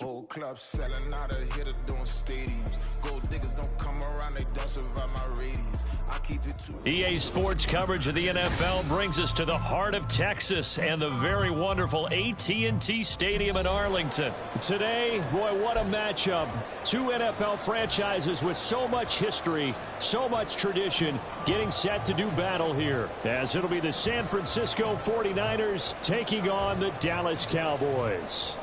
Whole club selling out of hitter doing stadiums. Gold diggers don't come around, they don't survive my radius. I keep it too. EA Sports coverage of the NFL brings us to the heart of Texas and the very wonderful AT&T Stadium in Arlington. Today, boy, what a matchup. Two NFL franchises with so much history, so much tradition, getting set to do battle here, as it'll be the San Francisco 49ers taking on the Dallas Cowboys.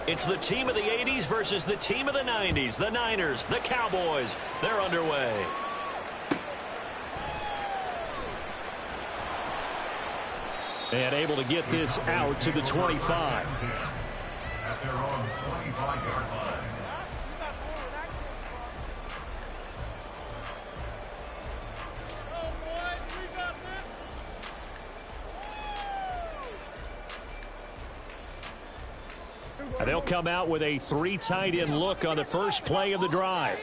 It's the team of the 80s versus the team of the 90s. The Niners, the Cowboys, they're underway. And able to get this out to the 25. At their own 25-yard line. They'll come out with a three tight end look on the first play of the drive.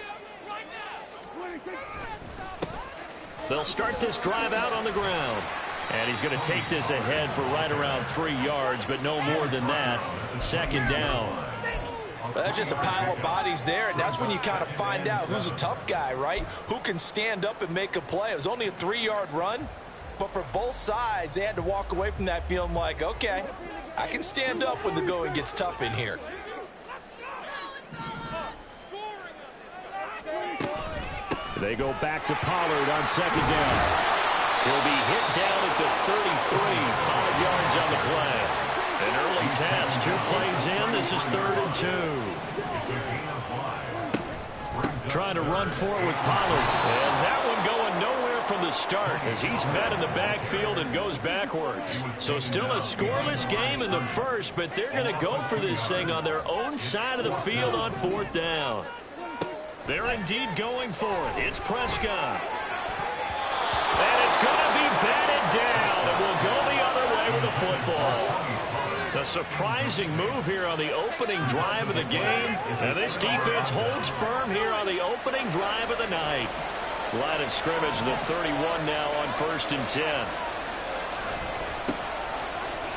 They'll start this drive out on the ground. And he's going to take this ahead for right around 3 yards, but no more than that. Second down. Well, that's just a pile of bodies there, and that's when you kind of find out who's a tough guy, right? Who can stand up and make a play. It was only a 3-yard run, but for both sides, they had to walk away from that feeling like, okay, I can stand up when the going gets tough in here. They go back to Pollard on second down. He'll be hit down at the 33, 5 yards on the play. An early test, 2 plays in. This is 3rd and 2. Trying to run forward with Pollard. And that one going nowhere from the start as he's met in the backfield and goes backwards. So still a scoreless game in the first, but they're going to go for this thing on their own side of the field on 4th down. They're indeed going for it. It's Prescott. And it's going to be batted down, and we'll go the other way with the football. A surprising move here on the opening drive of the game, and this defense holds firm here on the opening drive of the night. Line of scrimmage, the 31 now on 1st and 10.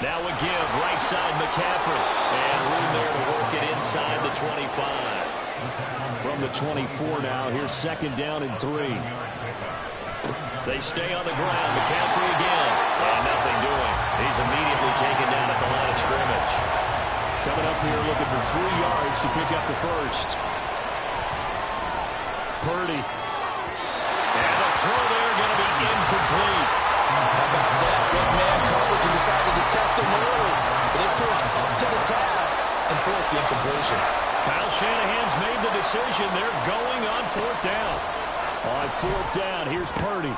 Now a give, right side McCaffrey, and room there to work it inside the 25. From the 24 now, here's 2nd down and 3. They stay on the ground. McCaffrey again. And nothing doing. He's immediately taken down at the line of scrimmage. Coming up here looking for 3 yards to pick up the first. Purdy. And the throw there going to be incomplete. How about that? Big man coverage and decided to test him early. But they proved up to the task and forced the incompletion. Kyle Shanahan's made the decision. They're going on 4th down. On 4th down, here's Purdy.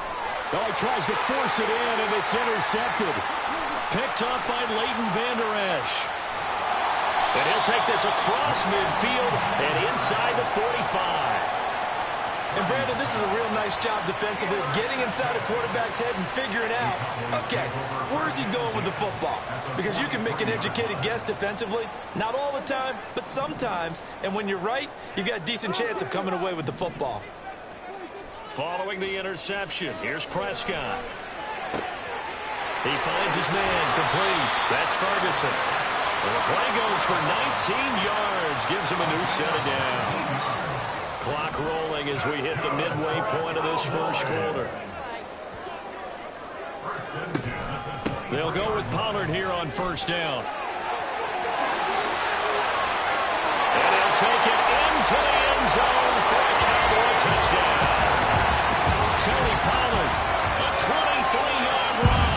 Oh, he tries to force it in, and it's intercepted. Picked up by Leighton Vander Esch. And he'll take this across midfield and inside the 45. And, Brandon, this is a real nice job defensively of getting inside a quarterback's head and figuring out, okay, where's he going with the football? Because you can make an educated guess defensively. Not all the time, but sometimes. And when you're right, you've got a decent chance of coming away with the football. Following the interception, here's Prescott. He finds his man complete. That's Ferguson. And the play goes for 19 yards. Gives him a new set of downs. Clock rolling as we hit the midway point of this first quarter. They'll go with Pollard here on 1st down. And he'll take it into the end zone for a Cowboy touchdown. Tony Pollard, a 23-yard run.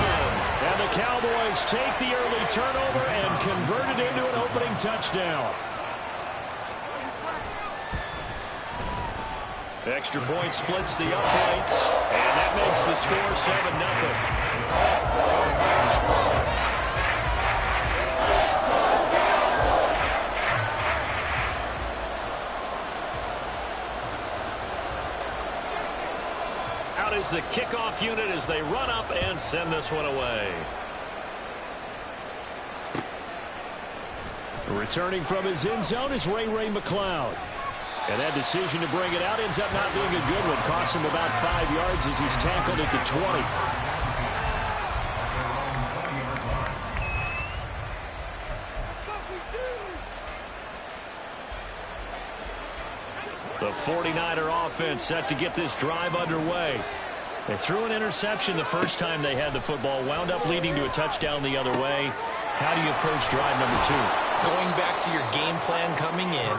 And the Cowboys take the early turnover and convert it into an opening touchdown. Extra point splits the uprights, and that makes the score 7-0. Out is the kickoff unit as they run up and send this one away. Returning from his end zone is Ray McCloud. And that decision to bring it out ends up not being a good one. Costs him about 5 yards as he's tackled at the 20. The 49er offense set to get this drive underway. They threw an interception the first time they had the football, wound up leading to a touchdown the other way. How do you approach drive number 2? Going back to your game plan coming in,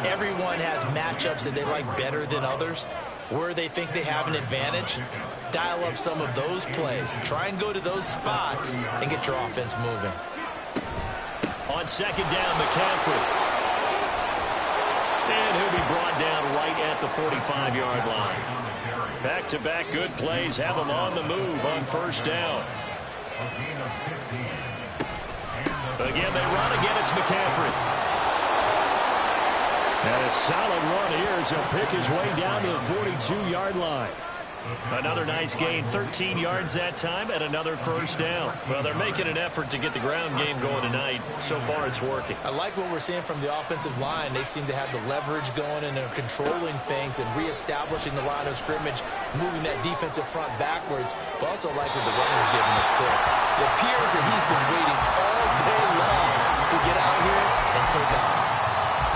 everyone has matchups that they like better than others. Where they think they have an advantage, dial up some of those plays. Try and go to those spots and get your offense moving. On second down, McCaffrey. And he'll be brought down right at the 45-yard line. Back-to-back good plays have them on the move on first down. Again, they run. Again, it's McCaffrey. And a solid run here as he'll pick his way down to the 42-yard line. Another nice gain, 13 yards that time, and another first down. Well, they're making an effort to get the ground game going tonight. So far, it's working. I like what we're seeing from the offensive line. They seem to have the leverage going and they're controlling things and reestablishing the line of scrimmage, moving that defensive front backwards. But also like what the runner's giving us, too. It appears that he's been waiting all day long to get out here and take off.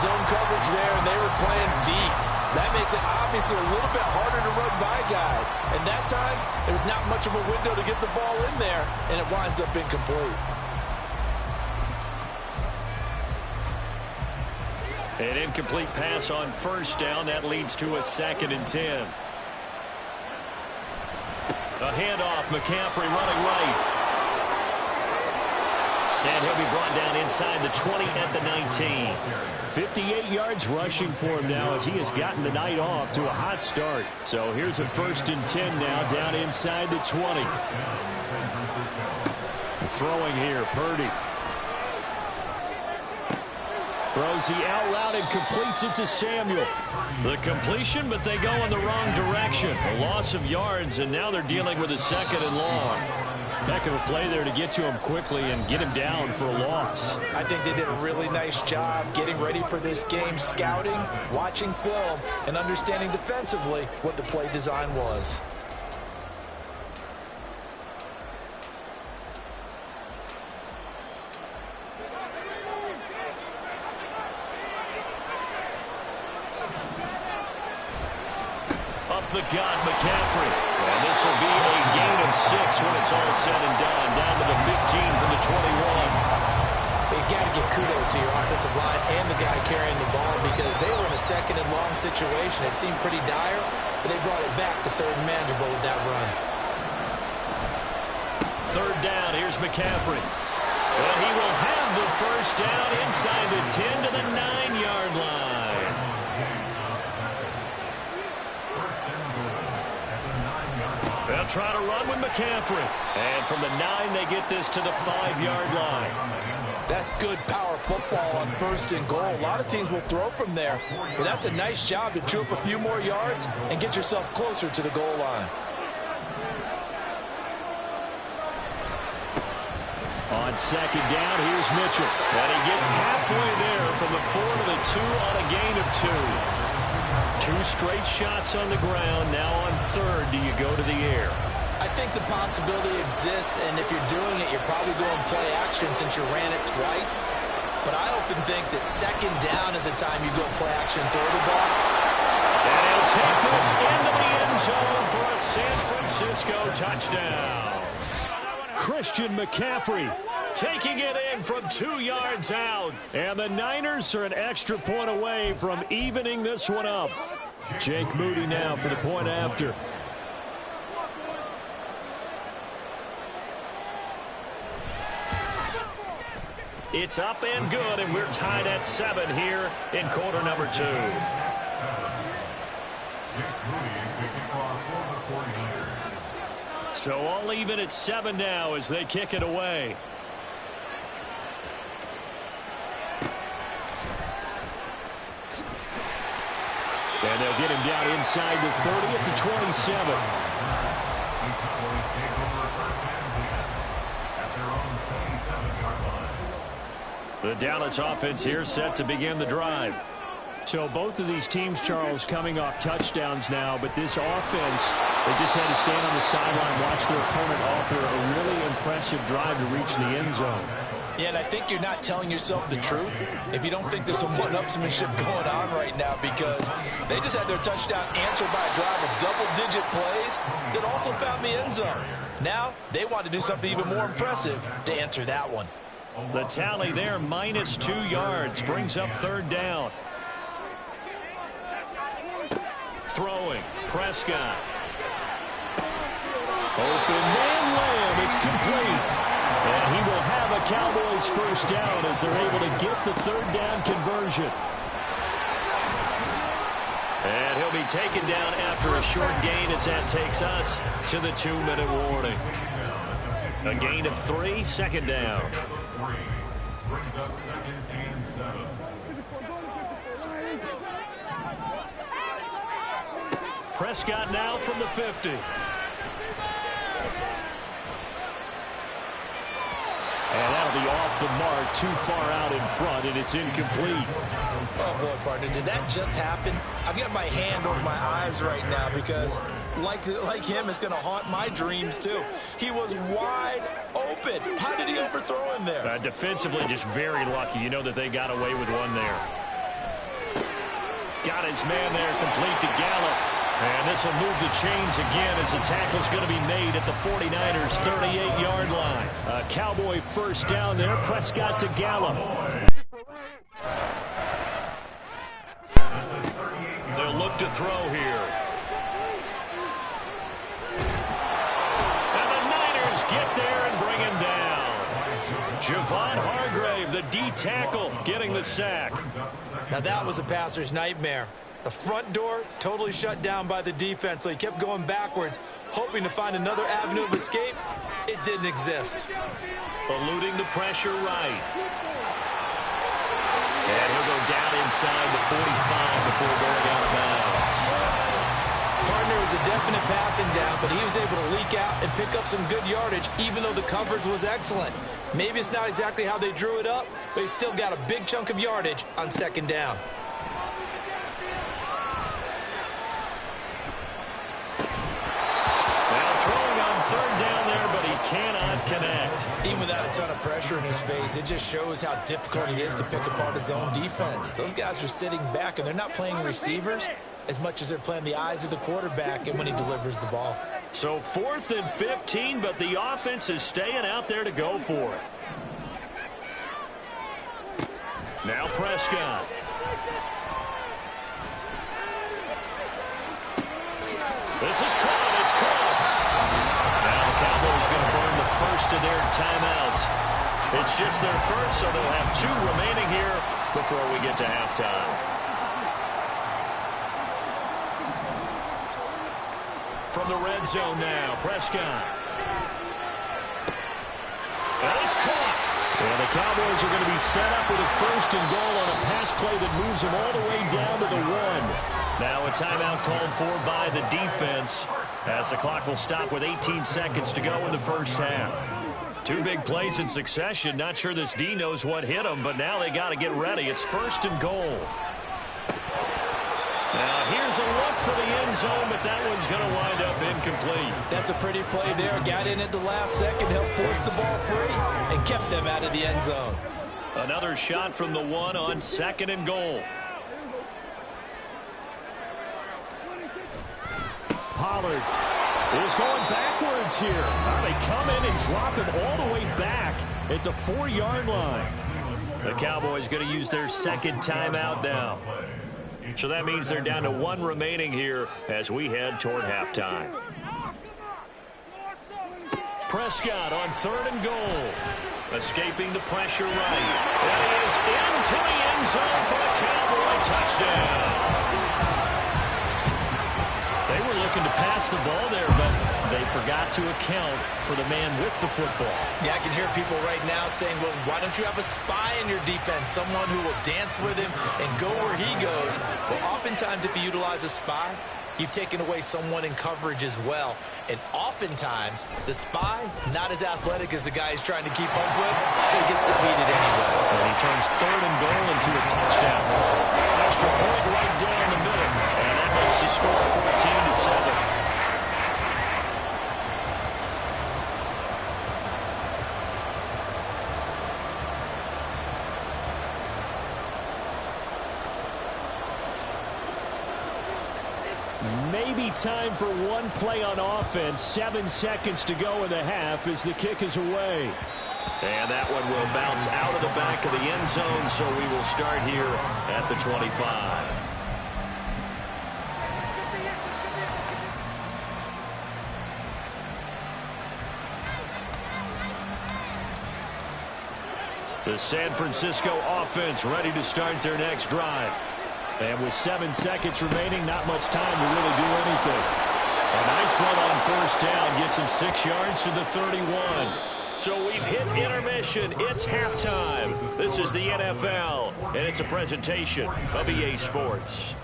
Zone coverage there, and they were playing deep. That makes it obviously a little bit harder to run by guys. And that time, there's not much of a window to get the ball in there, and it winds up incomplete. An incomplete pass on first down. That leads to a 2nd and 10. A handoff. McCaffrey running right. And he'll be brought down inside the 20 at the 19. 58 yards rushing for him now as he has gotten the night off to a hot start. So here's a 1st and 10 now down inside the 20. Throwing here, Purdy. Throws the out loud and completes it to Samuel. The completion, but they go in the wrong direction. A loss of yards, and now they're dealing with a 2nd and long. Heck of a play there to get to him quickly and get him down for a loss. I think they did a really nice job getting ready for this game, scouting, watching film, and understanding defensively what the play design was. Up the gut, McCaffrey. And this will be a gain of 6 when it's all said and done. Down to the 15 from the 21. You got to give kudos to your offensive line and the guy carrying the ball because they were in a 2nd and long situation. It seemed pretty dire, but they brought it back to 3rd and manageable with that run. 3rd down, here's McCaffrey. And he will have the first down inside the 10 to the 9-yard line. They'll try to run with McCaffrey. And from the 9, they get this to the 5-yard line. That's good power football on 1st and goal. A lot of teams will throw from there, but that's a nice job to chew up a few more yards and get yourself closer to the goal line. On 2nd down, here's Mitchell. And he gets halfway there from the 4 to the 2 on a gain of 2. 2 straight shots on the ground. Now on 3rd, do you go to the air? I think the possibility exists, and if you're doing it, you're probably going play action since you ran it twice. But I often think that 2nd down is the time you go play action and throw the ball. And he'll take this into the end zone for a San Francisco touchdown. Christian McCaffrey taking it in from 2 yards out. And the Niners are an extra point away from evening this one up. Jake Moody now for the point after. It's up and good, and we're tied at 7 here in quarter number 2. So all even at 7 now as they kick it away. And they'll get him down inside the 30 at the 27. The Dallas offense here set to begin the drive. So both of these teams, Charles, coming off touchdowns now, but this offense, they just had to stand on the sideline, watch their opponent author a really impressive drive to reach the end zone. Yeah, and I think you're not telling yourself the truth if you don't think there's some one-upsmanship going on right now, because they just had their touchdown answered by a drive of double-digit plays that also found the end zone. Now they want to do something even more impressive to answer that one. The tally there, -2 yards, brings up third down. Throwing, Prescott. Open man Lamb, it's complete. And he will have a Cowboys first down as they're able to get the third down conversion. And he'll be taken down after a short gain as that takes us to the 2-minute warning. A gain of 3, second down. Brings up 2nd and 7. Prescott now from the 50. And that'll be off the mark, too far out in front, and it's incomplete. Oh, boy, partner, did that just happen? I've got my hand over my eyes right now because, like him, it's going to haunt my dreams, too. He was wide open. How did he overthrow him there? Defensively, just very lucky. You know that they got away with one there. Got his man there, complete to Gallup. And this will move the chains again as the tackle's going to be made at the 49ers' 38-yard line. A Cowboy first down there. Prescott to Gallup. They'll look to throw here. And the Niners get there and bring him down. Javon Hargrave, the D tackle, getting the sack. Now that was a passer's nightmare. The front door totally shut down by the defense, so he kept going backwards, hoping to find another avenue of escape. It didn't exist. Eluding the pressure right. And he'll go down inside the 45 before going out of bounds. Partner was a definite passing down, but he was able to leak out and pick up some good yardage, even though the coverage was excellent. Maybe it's not exactly how they drew it up, but he still got a big chunk of yardage on second down. Third down there, but he cannot connect. Even without a ton of pressure in his face, it just shows how difficult it is to pick apart his own defense. Those guys are sitting back, and they're not playing receivers as much as they're playing the eyes of the quarterback and when he delivers the ball. So 4th and 15, but the offense is staying out there to go for it. Now Prescott. This is caught. It's close. Now the Cowboys going to burn the first of their timeouts. It's just their first, so they'll have 2 remaining here before we get to halftime. From the red zone now, Prescott. And it's caught. And the Cowboys are going to be set up with a 1st and goal on a pass play that moves them all the way down to the 1. Now a timeout called for by the defense as the clock will stop with 18 seconds to go in the first half. 2 big plays in succession. Not sure this D knows what hit them, but now they got to get ready. It's 1st and goal. Now here's a look for the end zone, but that one's going to wind up incomplete. That's a pretty play there. Got in at the last second, helped force the ball free, and kept them out of the end zone. Another shot from the 1 on 2nd and goal. Pollard is going backwards here. Now they come in and drop him all the way back at the 4-yard line. The Cowboys going to use their 2nd timeout now. So that means they're down to 1 remaining here as we head toward halftime. Prescott on 3rd and goal. Escaping the pressure right. And he is into the end zone for a Cowboy touchdown. They were looking to pass the ball there, but they forgot to account for the man with the football. Yeah, I can hear people right now saying, well, why don't you have a spy in your defense, someone who will dance with him and go where he goes? Well, oftentimes if you utilize a spy, you've taken away someone in coverage as well. And oftentimes, the spy, not as athletic as the guy he's trying to keep up with, so he gets defeated anyway. And he turns 3rd and goal into a touchdown. Extra point right down the middle. And that makes the score 14-7. Maybe time for one play on offense. 7 seconds to go in the half as the kick is away. And that one will bounce out of the back of the end zone, so we will start here at the 25. The San Francisco offense ready to start their next drive. And with 7 seconds remaining, not much time to really do anything. A nice run on 1st down. Gets him 6 yards to the 31. So we've hit intermission. It's halftime. This is the NFL, and it's a presentation of EA Sports.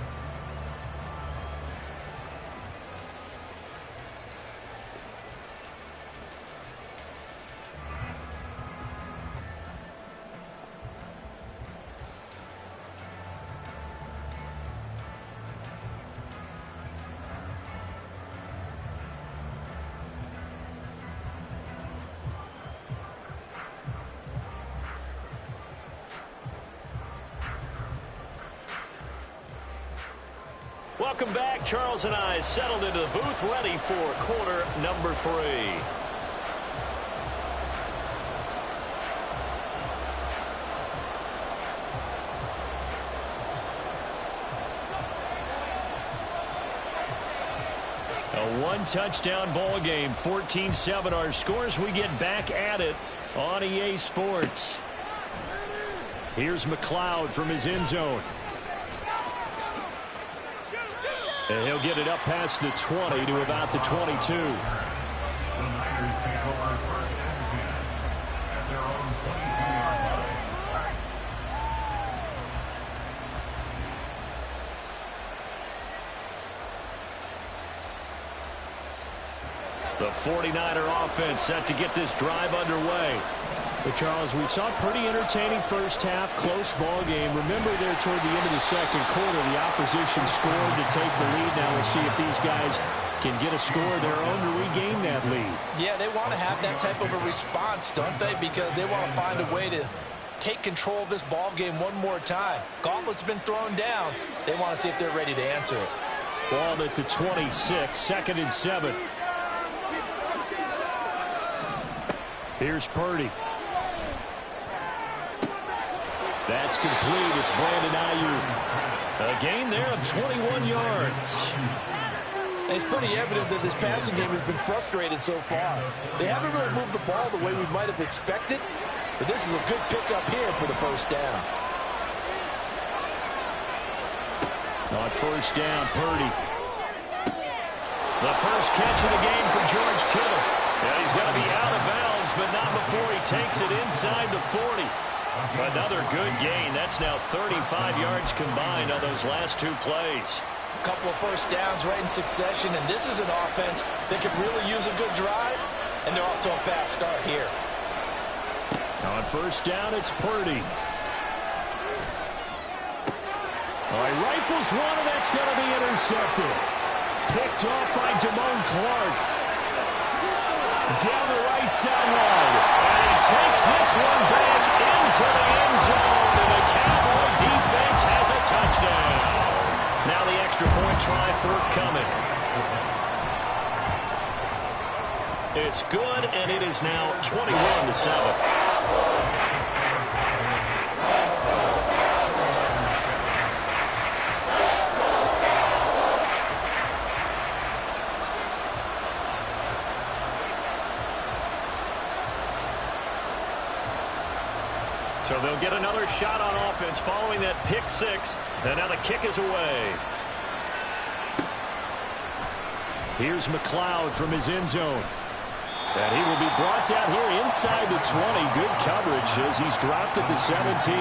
Welcome back. Charles and I settled into the booth, ready for quarter number 3. A 1-touchdown ball game, 14-7 our scores. We get back at it on EA Sports. Here's McLeod from his end zone. And he'll get it up past the 20 to about the 22. The Niners take over 1st and 10 at their own 22-yard line. The 49er offense set to get this drive underway. But, Charles, we saw a pretty entertaining first half, close ball game. Remember there toward the end of the second quarter, the opposition scored to take the lead. Now we'll see if these guys can get a score of their own to regain that lead. Yeah, they want to have that type of a response, don't they? Because they want to find a way to take control of this ball game one more time. Gauntlet's been thrown down. They want to see if they're ready to answer it. Ball at the 26, 2nd and 7. Here's Purdy. That's complete. It's Brandon Ayuk. A gain there of 21 yards. And it's pretty evident that this passing game has been frustrated so far. They haven't really moved the ball the way we might have expected, but this is a good pickup here for the 1st down. On 1st down, Purdy. The first catch of the game for George Kittle. And he's going to be out of bounds, but not before he takes it inside the 40. Another good gain. That's now 35 yards combined on those last 2 plays. A couple of 1st downs right in succession, and this is an offense that could really use a good drive, and they're off to a fast start here. On 1st down, it's Purdy. All right, rifles one, and that's going to be intercepted. Picked off by Damone Clark. Down the right sideline. And he takes this one back into the end zone, and the Cowboy defense has a touchdown. Now the extra point try forthcoming. It's good, and it is now 21-7. So they'll get another shot on offense following that pick 6. And now the kick is away. Here's McLeod from his end zone. And he will be brought down here inside the 20. Good coverage as he's dropped at the 17.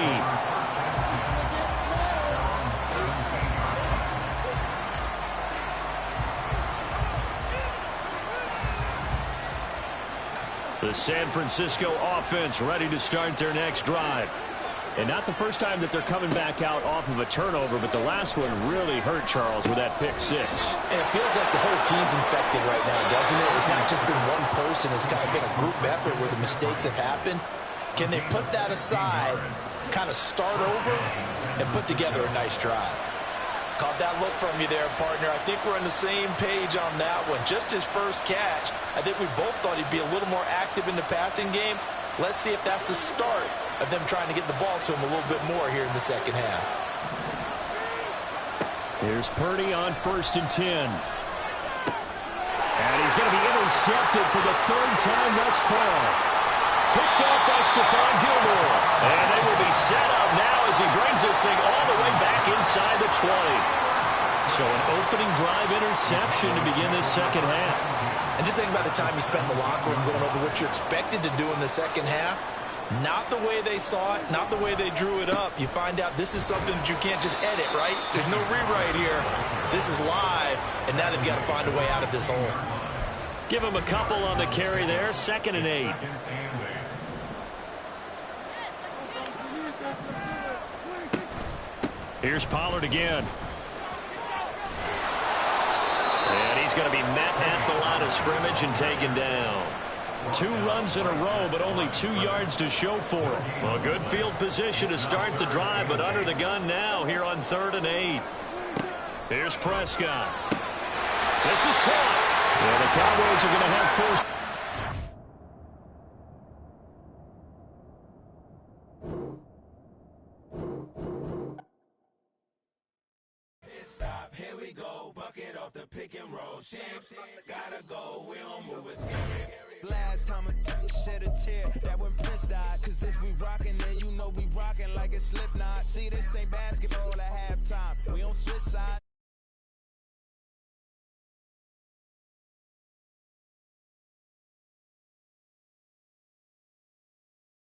The San Francisco offense ready to start their next drive. And not the first time that they're coming back out off of a turnover, but the last one really hurt, Charles, with that pick six. And it feels like the whole team's infected right now, doesn't it? It's not just been one person. It's kind of been a group effort where the mistakes have happened. Can they put that aside, kind of start over, and put together a nice drive? Caught that look from you there, partner. I think we're on the same page on that one. Just his first catch, I think we both thought he'd be a little more active in the passing game. Let's see if that's the start of them trying to get the ball to him a little bit more here in the second half. Here's Purdy on 1st and 10. And he's going to be intercepted for the third time thus far. Picked off by Stephon Gilmore. And they will be set up now as he brings this thing all the way back inside the 20. So an opening drive interception to begin this second half. And just think about the time you spent in the locker room going over what you're expected to do in the second half. Not the way they saw it, not the way they drew it up. You find out this is something that you can't just edit, right? There's no rewrite here. This is live, and now they've got to find a way out of this hole. Give him a couple on the carry there, 2nd and 8. Here's Pollard again. And he's going to be met at the line of scrimmage and taken down. 2 runs in a row, but only 2 yards to show for it. Well, good field position to start the drive, but under the gun now here on 3rd and 8. Here's Prescott. This is caught. Yeah, the Cowboys are going to have first. Stop, here we go, bucket off the pick and roll. Shit, gotta go, we don't move it scary. Last time a shed a tear, that when Prince died. Cause if we rockin', then you know we rockin' like it's Slipknot. See, this ain't basketball at halftime.